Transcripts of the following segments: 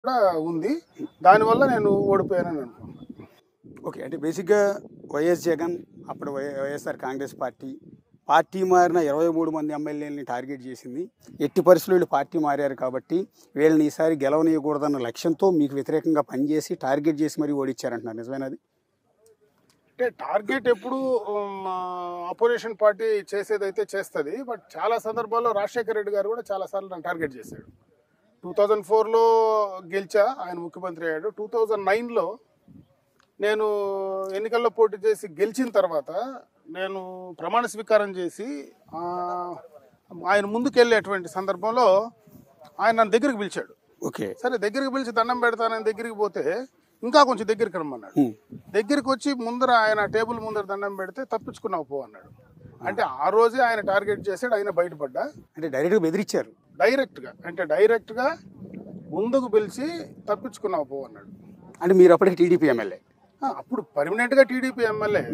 కూడా ఉంది. దానివల్ల నేను ఓడిపోయానని అనుకుంటున్నాను. ఓకే. అంటే బేసిక్‌గా వైఎస్ జగన్ అప్పుడు వైఎస్ఆర్ కాంగ్రెస్ పార్టీ మారిన 23 మంది ఎమ్మెల్యేలని టార్గెట్ చేసింది. ఎట్టి పరిస్థితుల్లో వీళ్ళు పార్టీ మారారు కాబట్టి వీళ్ళని ఈసారి గెలవనీయకూడదన్న లక్ష్యంతో మీకు వ్యతిరేకంగా పనిచేసి టార్గెట్ చేసి మరీ ఓడించారంటున్నారు. నిజమేనది? అంటే టార్గెట్ ఎప్పుడు అపోజిషన్ పార్టీ చేసేదైతే చేస్తుంది. బట్ చాలా సందర్భాల్లో రాజశేఖర రెడ్డి గారు కూడా చాలాసార్లు నన్ను టార్గెట్ చేశాడు. 2004లో గెలిచా, ఆయన ముఖ్యమంత్రి అయ్యాడు. 2009లో నేను ఎన్నికల్లో పోటీ చేసి గెలిచిన తర్వాత నేను ప్రమాణ స్వీకారం చేసి ఆయన ముందుకెళ్ళేటువంటి సందర్భంలో ఆయన నన్ను దగ్గరికి పిలిచాడు. ఓకే. సరే, దగ్గరికి పిలిచి దండం పెడతానని దగ్గరికి పోతే ఇంకా కొంచెం దగ్గరికి రమ్మన్నాడు. దగ్గరికి వచ్చి ముందర ఆయన టేబుల్ ముందర దండం పెడితే తప్పించుకున్నావు పో అన్నాడు. అంటే ఆ రోజే ఆయన టార్గెట్ చేశాడు. ఆయన బయటపడ్డా. అంటే డైరెక్ట్గా బెదిరించారు. డైరెక్ట్గా ముందుకు పిలిచి తప్పించుకున్నావు పో అన్నాడు. అంటే మీరు అప్పటికి టీడీపీ ఎమ్మెల్యే? అప్పుడు పర్మనెంట్గా టీడీపీ ఎమ్మెల్యే.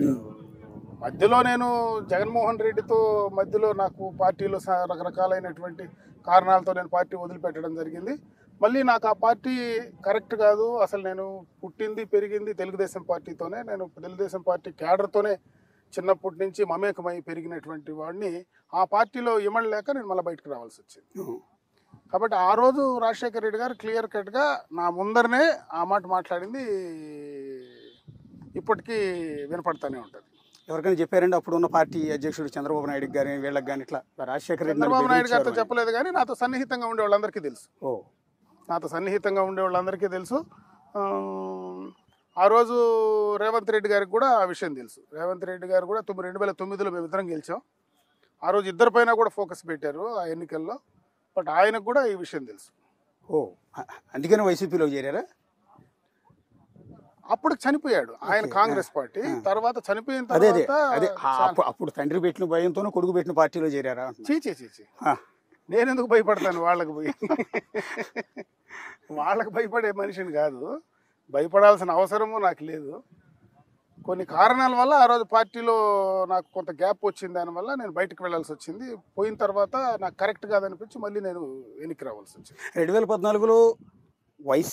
మధ్యలో నేను జగన్మోహన్ రెడ్డితో మధ్యలో నాకు పార్టీలో రకరకాలైనటువంటి కారణాలతో నేను పార్టీ వదిలిపెట్టడం జరిగింది. మళ్ళీ నాకు ఆ పార్టీ కరెక్ట్ కాదు. అసలు నేను పుట్టింది పెరిగింది తెలుగుదేశం పార్టీతోనే. నేను తెలుగుదేశం పార్టీ క్యాడర్తోనే చిన్నప్పటి నుంచి మమేకమై పెరిగినటువంటి వాడిని ఆ పార్టీలో ఇమడలేక నేను మళ్ళీ బయటకు రావాల్సి వచ్చింది. కాబట్టి ఆ రోజు రాజశేఖర రెడ్డి గారు క్లియర్ కట్గా నా ముందరనే ఆ మాట మాట్లాడింది ఇప్పటికీ వినపడతానే ఉంటుంది. ఎవరికైనా చెప్పారండి అప్పుడు ఉన్న పార్టీ అధ్యక్షుడు చంద్రబాబు నాయుడు గారి వీళ్ళకి కానీ ఇట్లా రాజశేఖర రెడ్డి? చంద్రబాబు నాయుడు గారితో చెప్పలేదు, కానీ నాతో సన్నిహితంగా ఉండే వాళ్ళందరికీ తెలుసు. ఆ రోజు రేవంత్ రెడ్డి గారికి కూడా ఆ విషయం తెలుసు. రేవంత్ రెడ్డి గారు కూడా 2009లో మేమిద్దరం గెలిచాం. ఆ రోజు ఇద్దరి పైన కూడా ఫోకస్ పెట్టారు ఆ ఎన్నికల్లో. బట్ ఆయనకు కూడా ఈ విషయం తెలుసు. అందుకని వైసీపీలో చేరారా? అప్పుడు చనిపోయాడు ఆయన కాంగ్రెస్ పార్టీ. తర్వాత చనిపోయిన తర్వాత అప్పుడు తండ్రి పెట్టిన భయంతోనే కొడుకు పెట్టిన పార్టీలో చేరారా? చీచి నేనెందుకు భయపడతాను వాళ్ళకి పోయి? వాళ్ళకి భయపడే మనిషిని కాదు, భయపడాల్సిన అవసరము నాకు లేదు. కొన్ని కారణాల వల్ల ఆ రోజు పార్టీలో నాకు కొంత గ్యాప్ వచ్చింది. దానివల్ల నేను బయటకు వెళ్లాల్సి వచ్చింది. పోయిన తర్వాత నాకు కరెక్ట్ కాదనిపించి మళ్ళీ నేను వెనక్కి రావాల్సి వచ్చింది. 2014లో వైస్